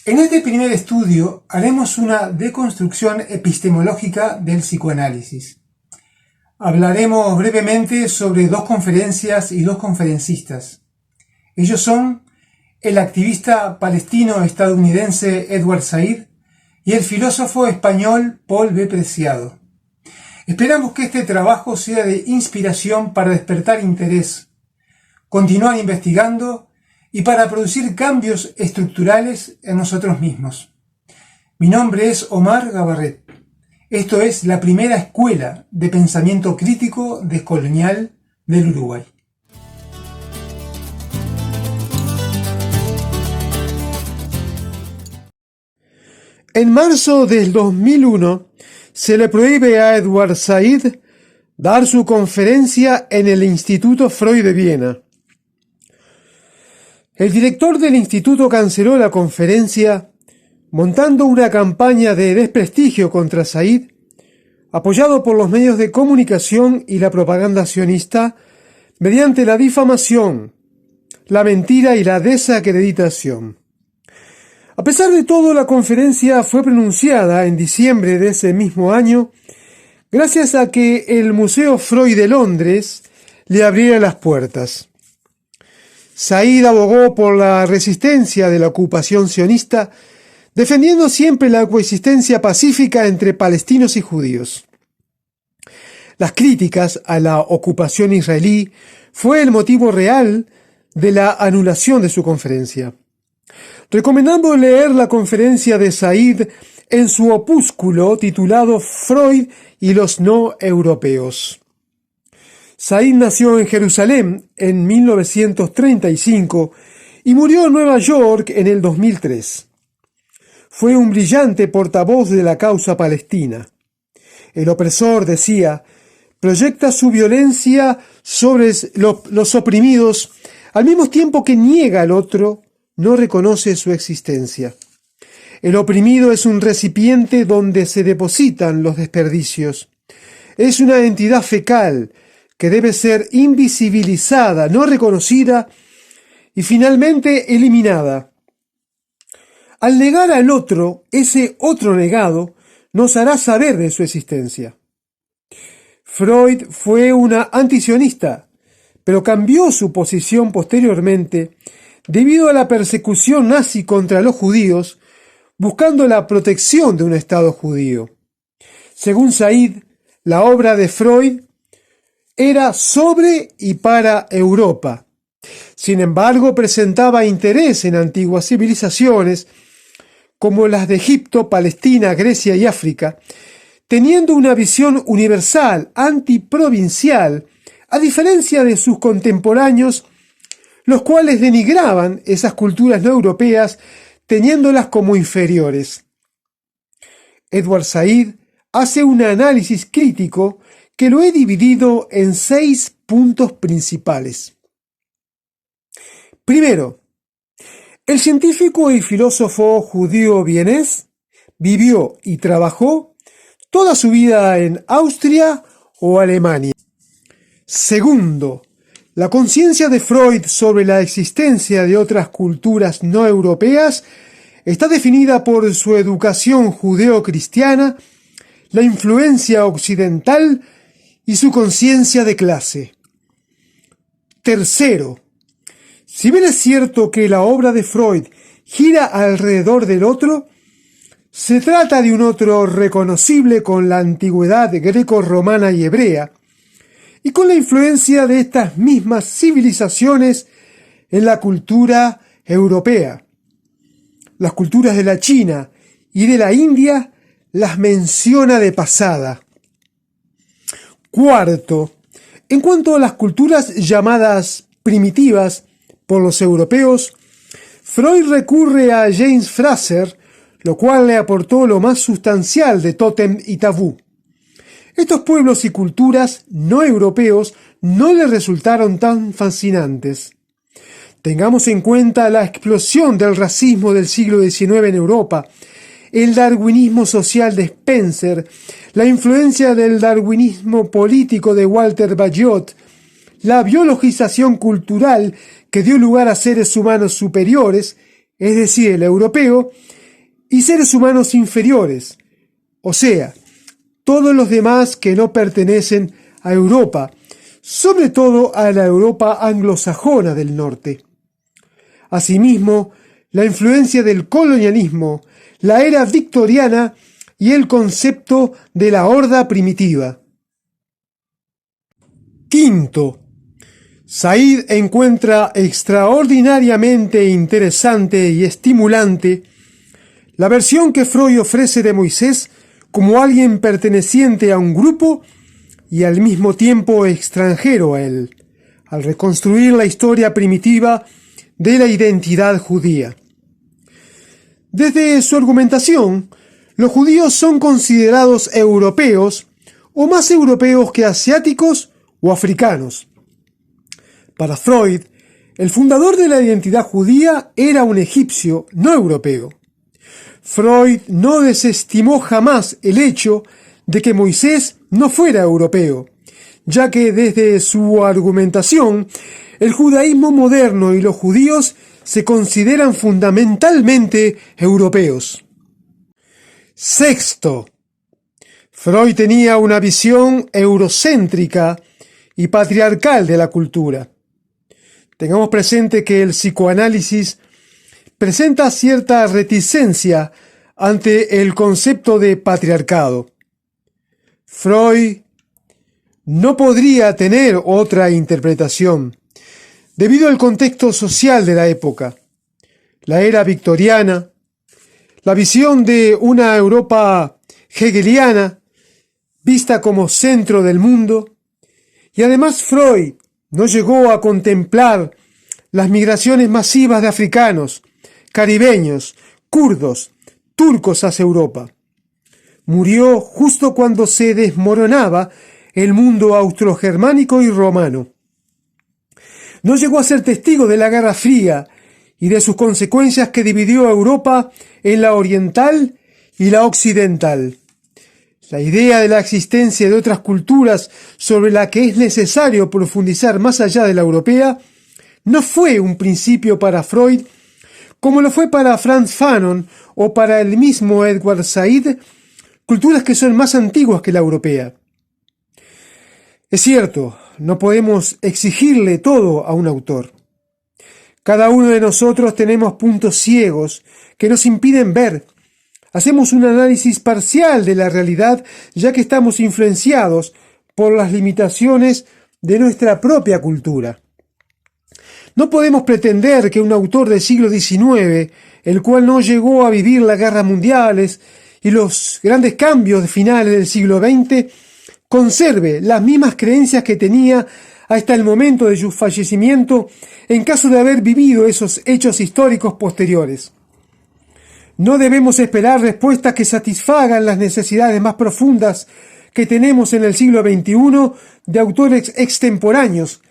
En este primer estudio haremos una deconstrucción epistemológica del psicoanálisis. Hablaremos brevemente sobre dos conferencias y dos conferencistas. Ellos son el activista palestino-estadounidense Edward Said y el filósofo español Paul B. Preciado. Esperamos que este trabajo sea de inspiración para despertar interés, continuar investigando y para producir cambios estructurales en nosotros mismos. Mi nombre es Omar Gabarret. Esto es la primera escuela de pensamiento crítico descolonial del Uruguay. En marzo del 2001 se le prohíbe a Edward Said dar su conferencia en el Instituto Freud de Viena. El director del instituto canceló la conferencia, montando una campaña de desprestigio contra Said, apoyado por los medios de comunicación y la propaganda sionista, mediante la difamación, la mentira y la desacreditación. A pesar de todo, la conferencia fue pronunciada en diciembre de ese mismo año, gracias a que el Museo Freud de Londres le abriera las puertas. Said abogó por la resistencia de la ocupación sionista, defendiendo siempre la coexistencia pacífica entre palestinos y judíos. Las críticas a la ocupación israelí fue el motivo real de la anulación de su conferencia. Recomendamos leer la conferencia de Said en su opúsculo titulado Freud y los no europeos. Said nació en Jerusalén en 1935 y murió en Nueva York en el 2003. Fue un brillante portavoz de la causa palestina. El opresor, decía, proyecta su violencia sobre los oprimidos al mismo tiempo que niega al otro, no reconoce su existencia. El oprimido es un recipiente donde se depositan los desperdicios. Es una entidad fecal que debe ser invisibilizada, no reconocida y finalmente eliminada. Al negar al otro, ese otro negado nos hará saber de su existencia. Freud fue una antisionista, pero cambió su posición posteriormente debido a la persecución nazi contra los judíos, buscando la protección de un Estado judío. Según Said, la obra de Freud era sobre y para Europa. Sin embargo, presentaba interés en antiguas civilizaciones, como las de Egipto, Palestina, Grecia y África, teniendo una visión universal, antiprovincial, a diferencia de sus contemporáneos, los cuales denigraban esas culturas no europeas, teniéndolas como inferiores. Edward Said hace un análisis crítico que lo he dividido en 6 puntos principales. Primero, el científico y filósofo judío vienés vivió y trabajó toda su vida en Austria o Alemania. Segundo, la conciencia de Freud sobre la existencia de otras culturas no europeas está definida por su educación judeo-cristiana, la influencia occidental y su conciencia de clase. Tercero, si bien es cierto que la obra de Freud gira alrededor del otro, se trata de un otro reconocible con la antigüedad greco-romana y hebrea, y con la influencia de estas mismas civilizaciones en la cultura europea. Las culturas de la China y de la India las menciona de pasada. Cuarto, en cuanto a las culturas llamadas primitivas por los europeos, Freud recurre a James Frazer, lo cual le aportó lo más sustancial de Tótem y Tabú. Estos pueblos y culturas no europeos no le resultaron tan fascinantes. Tengamos en cuenta la explosión del racismo del siglo XIX en Europa, el darwinismo social de Spencer, la influencia del darwinismo político de Walter Bagehot, la biologización cultural que dio lugar a seres humanos superiores, es decir, el europeo, y seres humanos inferiores, o sea, todos los demás que no pertenecen a Europa, sobre todo a la Europa anglosajona del norte. Asimismo, la influencia del colonialismo, la era victoriana y el concepto de la horda primitiva. Quinto, Said encuentra extraordinariamente interesante y estimulante la versión que Freud ofrece de Moisés como alguien perteneciente a un grupo y al mismo tiempo extranjero a él, al reconstruir la historia primitiva de la identidad judía. Desde su argumentación, los judíos son considerados europeos o más europeos que asiáticos o africanos. Para Freud, el fundador de la identidad judía era un egipcio, no europeo. Freud no desestimó jamás el hecho de que Moisés no fuera europeo, ya que desde su argumentación, el judaísmo moderno y los judíos se consideran fundamentalmente europeos. Sexto, Freud tenía una visión eurocéntrica y patriarcal de la cultura. Tengamos presente que el psicoanálisis presenta cierta reticencia ante el concepto de patriarcado. Freud no podría tener otra interpretación, debido al contexto social de la época, la era victoriana, la visión de una Europa hegeliana, vista como centro del mundo, y además Freud no llegó a contemplar las migraciones masivas de africanos, caribeños, kurdos, turcos hacia Europa. Murió justo cuando se desmoronaba el mundo austrogermánico y romano. No llegó a ser testigo de la Guerra Fría y de sus consecuencias que dividió a Europa en la oriental y la occidental. La idea de la existencia de otras culturas sobre la que es necesario profundizar más allá de la europea no fue un principio para Freud, como lo fue para Frantz Fanon o para el mismo Edward Said, culturas que son más antiguas que la europea. Es cierto, no podemos exigirle todo a un autor. Cada uno de nosotros tenemos puntos ciegos que nos impiden ver. Hacemos un análisis parcial de la realidad, ya que estamos influenciados por las limitaciones de nuestra propia cultura. No podemos pretender que un autor del siglo XIX, el cual no llegó a vivir las guerras mundiales y los grandes cambios finales del siglo XX, conserve las mismas creencias que tenía hasta el momento de su fallecimiento en caso de haber vivido esos hechos históricos posteriores. No debemos esperar respuestas que satisfagan las necesidades más profundas que tenemos en el siglo XXI de autores extemporáneos.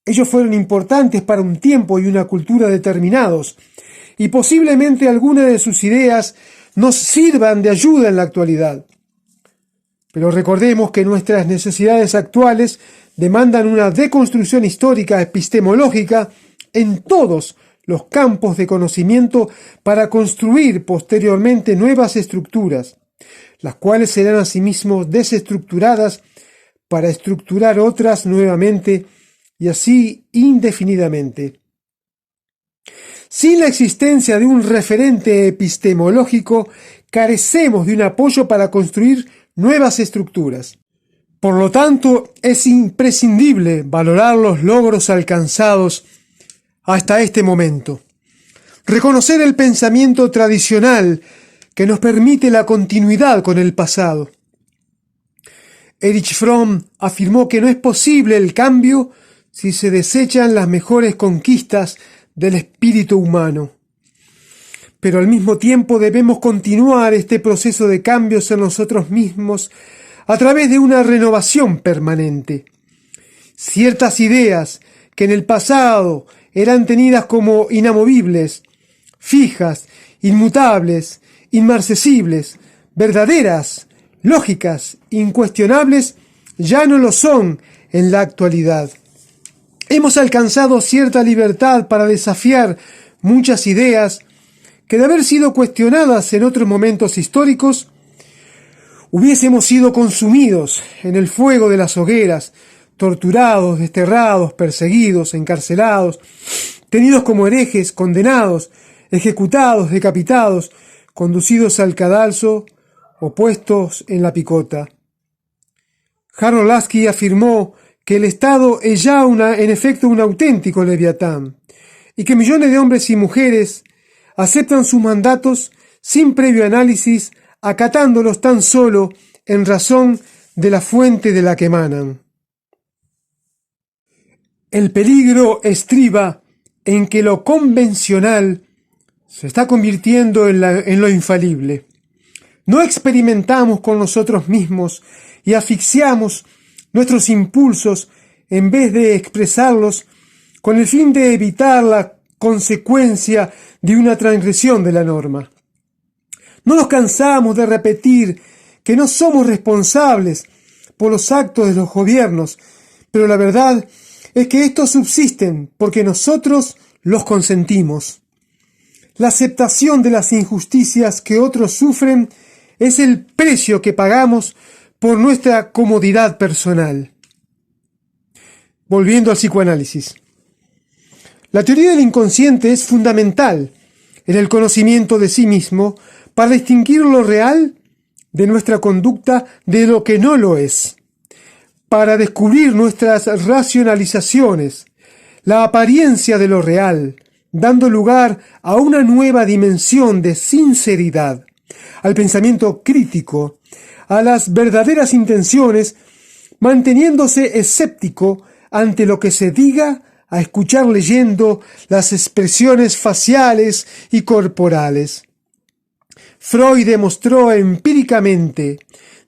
Ellos fueron importantes para un tiempo y una cultura determinados, y posiblemente algunas de sus ideas nos sirvan de ayuda en la actualidad. Pero recordemos que nuestras necesidades actuales demandan una deconstrucción histórica epistemológica en todos los campos de conocimiento para construir posteriormente nuevas estructuras, las cuales serán asimismo desestructuradas para estructurar otras nuevamente y así indefinidamente. Sin la existencia de un referente epistemológico, carecemos de un apoyo para construir nuevas estructuras. Por lo tanto, es imprescindible valorar los logros alcanzados hasta este momento. Reconocer el pensamiento tradicional que nos permite la continuidad con el pasado. Erich Fromm afirmó que no es posible el cambio si se desechan las mejores conquistas del espíritu humano. Pero al mismo tiempo debemos continuar este proceso de cambios en nosotros mismos a través de una renovación permanente. Ciertas ideas que en el pasado eran tenidas como inamovibles, fijas, inmutables, inmarcesibles, verdaderas, lógicas, incuestionables, ya no lo son en la actualidad. Hemos alcanzado cierta libertad para desafiar muchas ideas que de haber sido cuestionadas en otros momentos históricos, hubiésemos sido consumidos en el fuego de las hogueras, torturados, desterrados, perseguidos, encarcelados, tenidos como herejes, condenados, ejecutados, decapitados, conducidos al cadalso o puestos en la picota. Harold Lasky afirmó que el Estado es ya en efecto un auténtico leviatán, y que millones de hombres y mujeres aceptan sus mandatos sin previo análisis, acatándolos tan solo en razón de la fuente de la que emanan. El peligro estriba en que lo convencional se está convirtiendo en lo infalible. No experimentamos con nosotros mismos y asfixiamos nuestros impulsos en vez de expresarlos con el fin de evitar la consecuencia de una transgresión de la norma. No nos cansamos de repetir que no somos responsables por los actos de los gobiernos, pero la verdad es que estos subsisten porque nosotros los consentimos. La aceptación de las injusticias que otros sufren es el precio que pagamos por nuestra comodidad personal. Volviendo al psicoanálisis. La teoría del inconsciente es fundamental en el conocimiento de sí mismo para distinguir lo real de nuestra conducta de lo que no lo es, para descubrir nuestras racionalizaciones, la apariencia de lo real, dando lugar a una nueva dimensión de sinceridad, al pensamiento crítico, a las verdaderas intenciones, manteniéndose escéptico ante lo que se diga, a escuchar leyendo las expresiones faciales y corporales. Freud demostró empíricamente,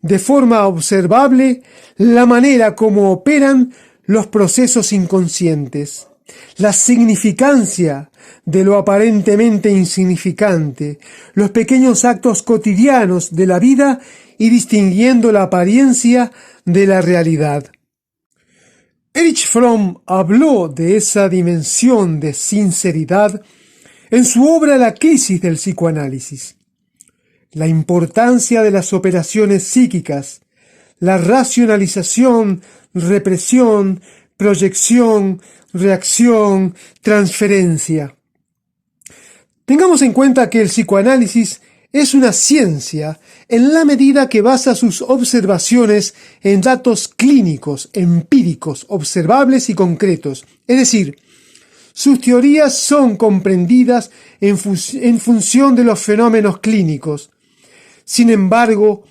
de forma observable, la manera como operan los procesos inconscientes, la significancia de lo aparentemente insignificante, los pequeños actos cotidianos de la vida y distinguiendo la apariencia de la realidad. Erich Fromm habló de esa dimensión de sinceridad en su obra La crisis del psicoanálisis. La importancia de las operaciones psíquicas, la racionalización, represión, proyección, reacción, transferencia. Tengamos en cuenta que el psicoanálisis es una ciencia en la medida que basa sus observaciones en datos clínicos, empíricos, observables y concretos. Es decir, sus teorías son comprendidas en función de los fenómenos clínicos. Sin embargo,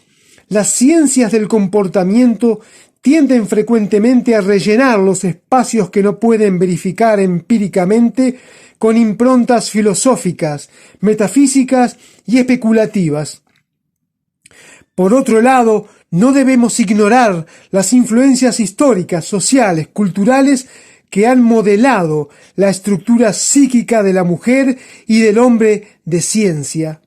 las ciencias del comportamiento tienden frecuentemente a rellenar los espacios que no pueden verificar empíricamente con improntas filosóficas, metafísicas y especulativas. Por otro lado, no debemos ignorar las influencias históricas, sociales, culturales que han modelado la estructura psíquica de la mujer y del hombre de ciencia.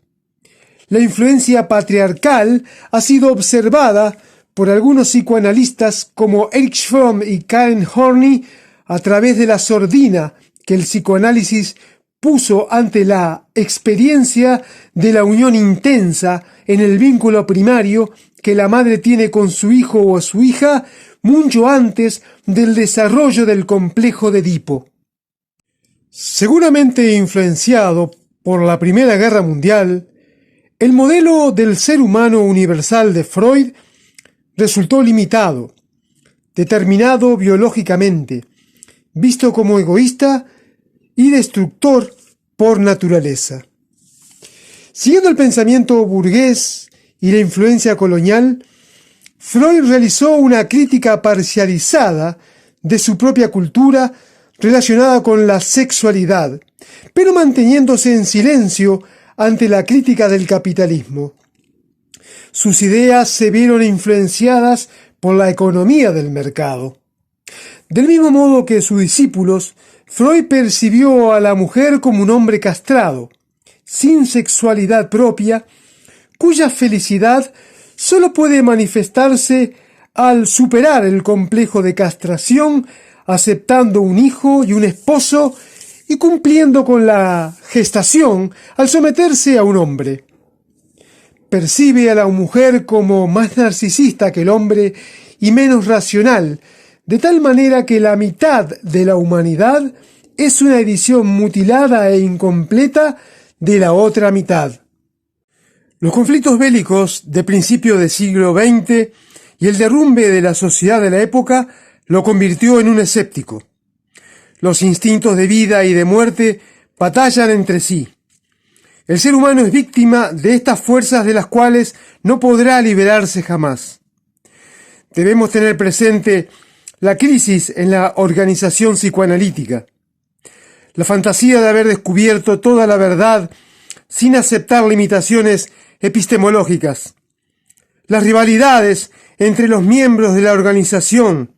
La influencia patriarcal ha sido observada por algunos psicoanalistas como Erich Fromm y Karen Horney a través de la sordina que el psicoanálisis puso ante la experiencia de la unión intensa en el vínculo primario que la madre tiene con su hijo o su hija mucho antes del desarrollo del complejo de Edipo. Seguramente influenciado por la Primera Guerra Mundial, el modelo del ser humano universal de Freud resultó limitado, determinado biológicamente, visto como egoísta y destructor por naturaleza. Siguiendo el pensamiento burgués y la influencia colonial, Freud realizó una crítica parcializada de su propia cultura relacionada con la sexualidad, pero manteniéndose en silencio ante la crítica del capitalismo. Sus ideas se vieron influenciadas por la economía del mercado. Del mismo modo que sus discípulos, Freud percibió a la mujer como un hombre castrado, sin sexualidad propia, cuya felicidad solo puede manifestarse al superar el complejo de castración, aceptando un hijo y un esposo y cumpliendo con la gestación al someterse a un hombre. Percibe a la mujer como más narcisista que el hombre y menos racional, de tal manera que la mitad de la humanidad es una edición mutilada e incompleta de la otra mitad. Los conflictos bélicos de principio del siglo XX y el derrumbe de la sociedad de la época lo convirtió en un escéptico. Los instintos de vida y de muerte batallan entre sí. El ser humano es víctima de estas fuerzas de las cuales no podrá liberarse jamás. Debemos tener presente la crisis en la organización psicoanalítica. La fantasía de haber descubierto toda la verdad sin aceptar limitaciones epistemológicas. Las rivalidades entre los miembros de la organización,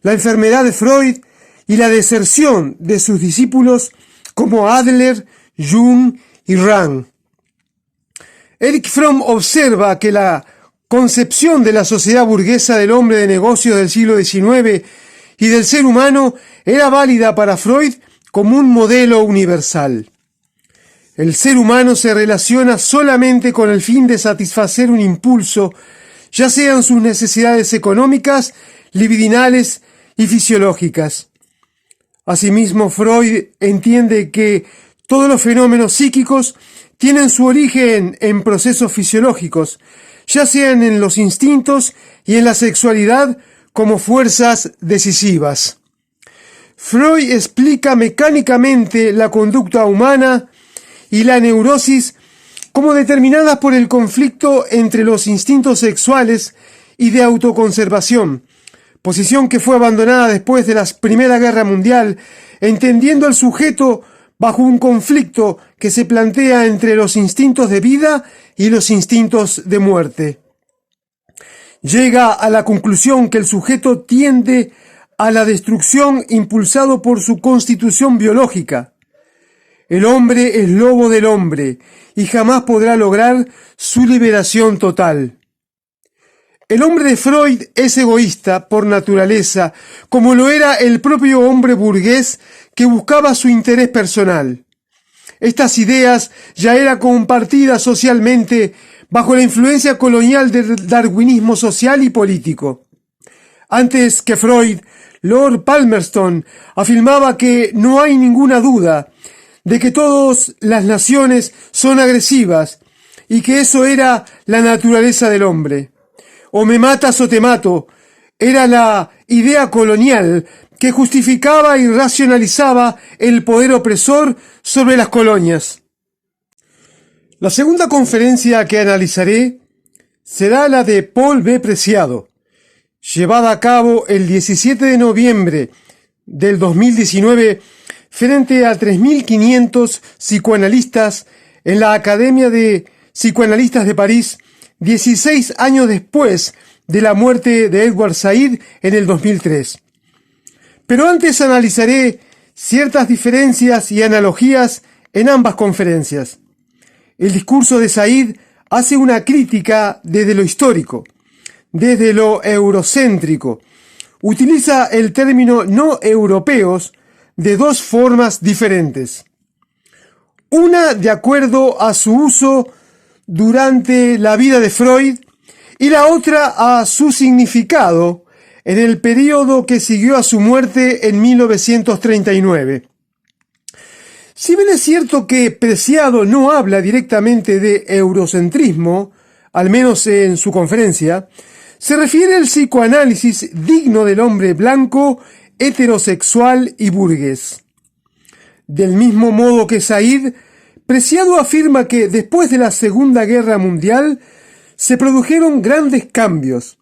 la enfermedad de Freud y la deserción de sus discípulos como Adler, Jung y Rand. Erich Fromm observa que la concepción de la sociedad burguesa del hombre de negocios del siglo XIX y del ser humano era válida para Freud como un modelo universal. El ser humano se relaciona solamente con el fin de satisfacer un impulso, ya sean sus necesidades económicas, libidinales y fisiológicas. Asimismo, Freud entiende que todos los fenómenos psíquicos tienen su origen en procesos fisiológicos, ya sean en los instintos y en la sexualidad como fuerzas decisivas. Freud explica mecánicamente la conducta humana y la neurosis como determinadas por el conflicto entre los instintos sexuales y de autoconservación, posición que fue abandonada después de la Primera Guerra Mundial, entendiendo al sujeto bajo un conflicto que se plantea entre los instintos de vida y los instintos de muerte. Llega a la conclusión que el sujeto tiende a la destrucción impulsado por su constitución biológica. El hombre es lobo del hombre y jamás podrá lograr su liberación total. El hombre de Freud es egoísta por naturaleza, como lo era el propio hombre burgués que buscaba su interés personal. Estas ideas ya eran compartidas socialmente bajo la influencia colonial del darwinismo social y político. Antes que Freud, Lord Palmerston afirmaba que no hay ninguna duda de que todas las naciones son agresivas y que eso era la naturaleza del hombre. O me matas o te mato, era la idea colonial que justificaba y racionalizaba el poder opresor sobre las colonias. La segunda conferencia que analizaré será la de Paul B. Preciado, llevada a cabo el 17 de noviembre del 2019 frente a 3.500 psicoanalistas en la Academia de Psicoanalistas de París, 16 años después de la muerte de Edward Said en el 2003. Pero antes analizaré ciertas diferencias y analogías en ambas conferencias. El discurso de Said hace una crítica desde lo histórico, desde lo eurocéntrico. Utiliza el término no europeos de dos formas diferentes. Una de acuerdo a su uso durante la vida de Freud y la otra a su significado en el periodo que siguió a su muerte en 1939. Si bien es cierto que Preciado no habla directamente de eurocentrismo, al menos en su conferencia, se refiere al psicoanálisis digno del hombre blanco, heterosexual y burgués. Del mismo modo que Said, Preciado afirma que después de la Segunda Guerra Mundial se produjeron grandes cambios.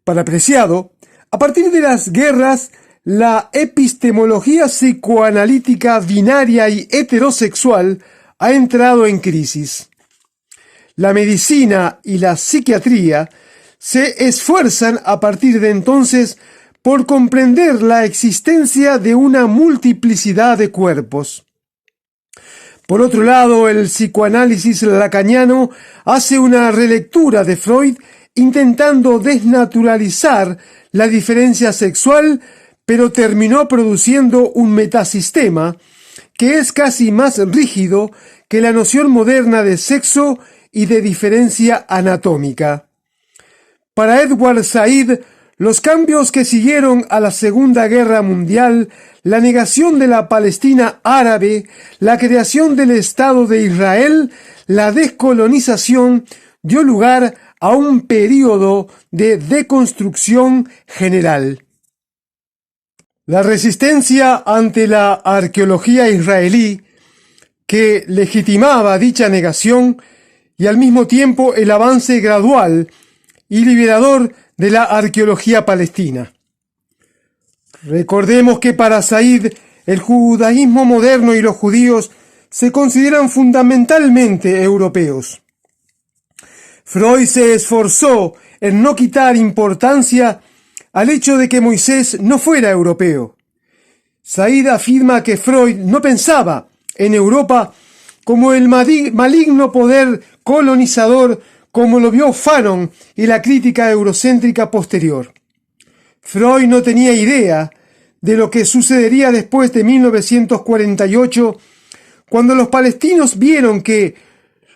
Para Preciado, a partir de las guerras, la epistemología psicoanalítica binaria y heterosexual ha entrado en crisis. La medicina y la psiquiatría se esfuerzan a partir de entonces por comprender la existencia de una multiplicidad de cuerpos. Por otro lado, el psicoanálisis lacaniano hace una relectura de Freud intentando desnaturalizar la diferencia sexual, pero terminó produciendo un metasistema que es casi más rígido que la noción moderna de sexo y de diferencia anatómica. Para Edward Said, los cambios que siguieron a la Segunda Guerra Mundial, la negación de la Palestina árabe, la creación del Estado de Israel, la descolonización, dio lugar a un período de deconstrucción general. La resistencia ante la arqueología israelí, que legitimaba dicha negación, y al mismo tiempo el avance gradual y liberador de la arqueología palestina. Recordemos que para Said el judaísmo moderno y los judíos se consideran fundamentalmente europeos. Freud se esforzó en no quitar importancia al hecho de que Moisés no fuera europeo. Said afirma que Freud no pensaba en Europa como el maligno poder colonizador como lo vio Fanon y la crítica eurocéntrica posterior. Freud no tenía idea de lo que sucedería después de 1948, cuando los palestinos vieron que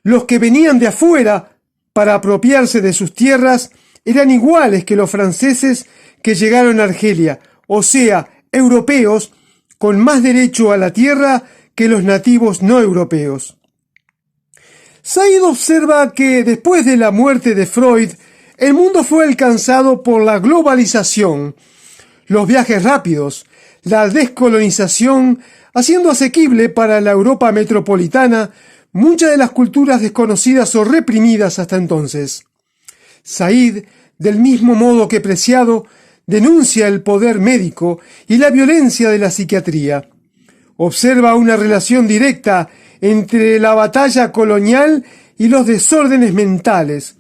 los que venían de afuera para apropiarse de sus tierras eran iguales que los franceses que llegaron a Argelia, o sea, europeos con más derecho a la tierra que los nativos no europeos. Said observa que después de la muerte de Freud, el mundo fue alcanzado por la globalización, los viajes rápidos, la descolonización, haciendo asequible para la Europa metropolitana muchas de las culturas desconocidas o reprimidas hasta entonces. Said, del mismo modo que Preciado, denuncia el poder médico y la violencia de la psiquiatría. Observa una relación directa entre la batalla colonial y los desórdenes mentales,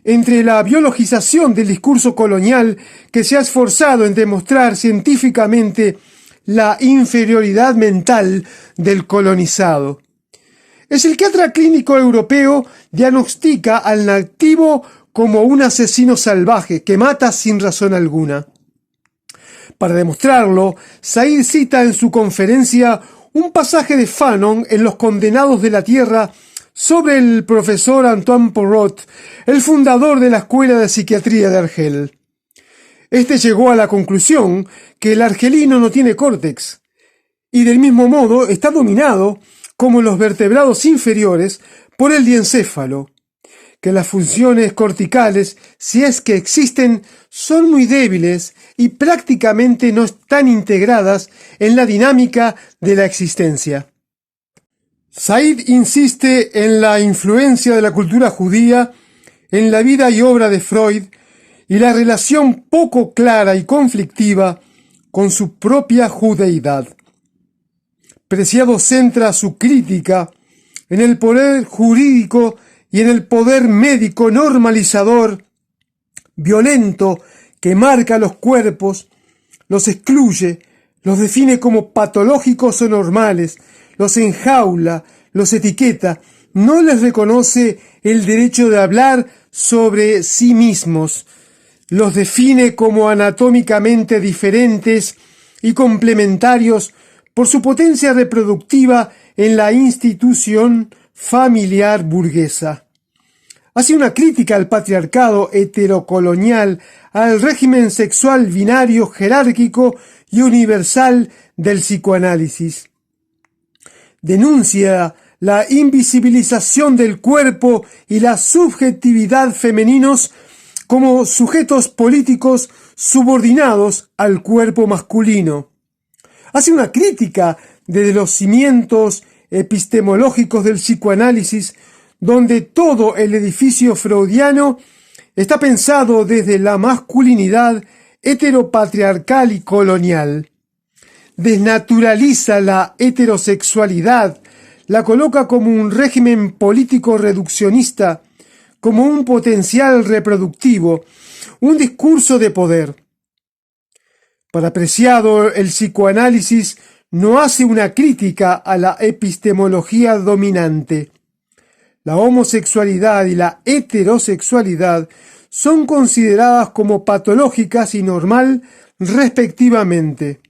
entre la biologización del discurso colonial que se ha esforzado en demostrar científicamente la inferioridad mental del colonizado. El psiquiatra clínico europeo diagnostica al nativo como un asesino salvaje que mata sin razón alguna. Para demostrarlo, Said cita en su conferencia un pasaje de Fanon en Los Condenados de la Tierra sobre el profesor Antoine Porrot, el fundador de la Escuela de Psiquiatría de Argel. Este llegó a la conclusión que el argelino no tiene córtex, y del mismo modo está dominado, como los vertebrados inferiores, por el diencéfalo, que las funciones corticales, si es que existen, son muy débiles y prácticamente no están integradas en la dinámica de la existencia. Said insiste en la influencia de la cultura judía en la vida y obra de Freud y la relación poco clara y conflictiva con su propia judeidad. Preciado centra su crítica en el poder jurídico y en el poder médico normalizador, violento, que marca los cuerpos, los excluye, los define como patológicos o normales, los enjaula, los etiqueta, no les reconoce el derecho de hablar sobre sí mismos, los define como anatómicamente diferentes y complementarios por su potencia reproductiva en la institución familiar burguesa. Hace una crítica al patriarcado heterocolonial, al régimen sexual binario, jerárquico y universal del psicoanálisis. Denuncia la invisibilización del cuerpo y la subjetividad femeninos como sujetos políticos subordinados al cuerpo masculino. Hace una crítica desde los cimientos epistemológicos del psicoanálisis, donde todo el edificio freudiano está pensado desde la masculinidad heteropatriarcal y colonial. Desnaturaliza la heterosexualidad, la coloca como un régimen político reduccionista, como un potencial reproductivo, un discurso de poder. Para Preciado, el psicoanálisis no hace una crítica a la epistemología dominante. La homosexualidad y la heterosexualidad son consideradas como patológicas y normal respectivamente.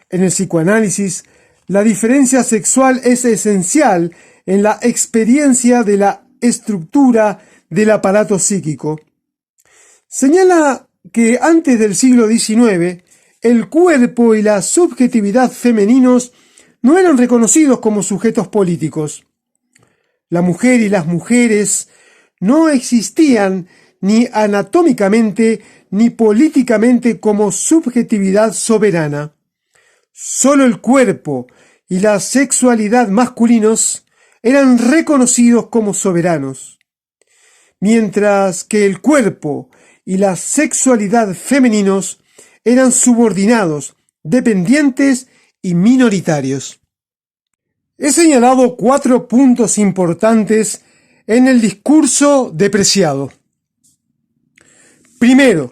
En el psicoanálisis, La diferencia sexual es esencial en la experiencia de la estructura del aparato psíquico. Señala que antes del siglo XIX, el cuerpo y la subjetividad femeninos no eran reconocidos como sujetos políticos. La mujer y las mujeres no existían ni anatómicamente ni políticamente como subjetividad soberana. Solo el cuerpo y la sexualidad masculinos eran reconocidos como soberanos, mientras que el cuerpo y la sexualidad femeninos eran subordinados, dependientes y minoritarios. He señalado 4 puntos importantes en el discurso de Preciado. Primero,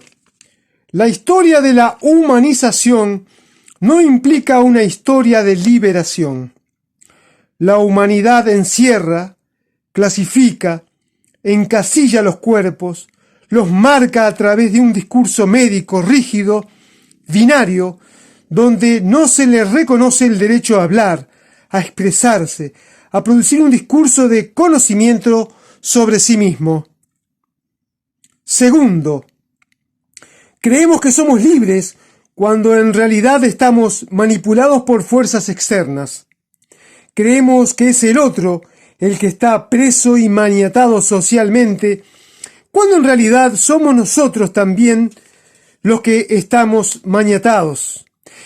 la historia de la humanización no implica una historia de liberación. La humanidad encierra, clasifica, encasilla los cuerpos, los marca a través de un discurso médico rígido, binario, donde no se le reconoce el derecho a hablar, a expresarse, a producir un discurso de conocimiento sobre sí mismo. Segundo, creemos que somos libres cuando en realidad estamos manipulados por fuerzas externas. Creemos que es el otro el que está preso y maniatado socialmente, cuando en realidad somos nosotros también los que estamos maniatados,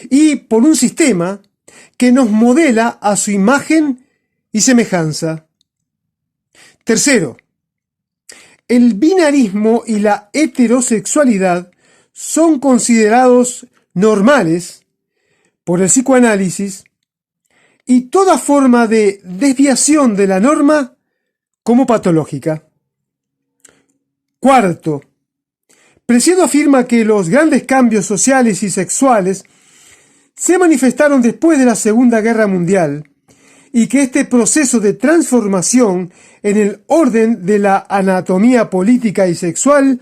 y por un sistema que nos modela a su imagen y semejanza. Tercero, el binarismo y la heterosexualidad son considerados normales por el psicoanálisis y toda forma de desviación de la norma como patológica. Cuarto, Preciado afirma que los grandes cambios sociales y sexuales se manifestaron después de la Segunda Guerra Mundial y que este proceso de transformación en el orden de la anatomía política y sexual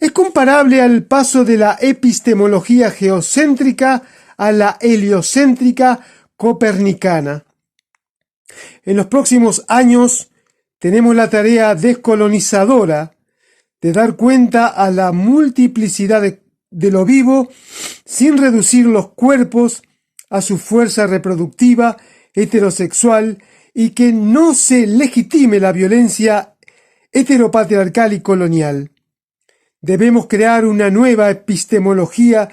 es comparable al paso de la epistemología geocéntrica a la heliocéntrica copernicana. En los próximos años tenemos la tarea descolonizadora de dar cuenta a la multiplicidad de lo vivo sin reducir los cuerpos a su fuerza reproductiva heterosexual y que no se legitime la violencia heteropatriarcal y colonial. Debemos crear una nueva epistemología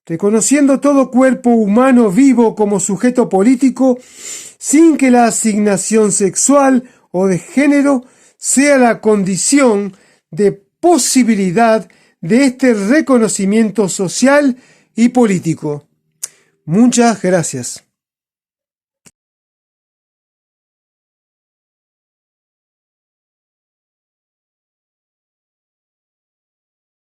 reconociendo todo cuerpo humano vivo como sujeto político sin que la asignación sexual o de género sea la condición de posibilidad de este reconocimiento social y político. Muchas gracias.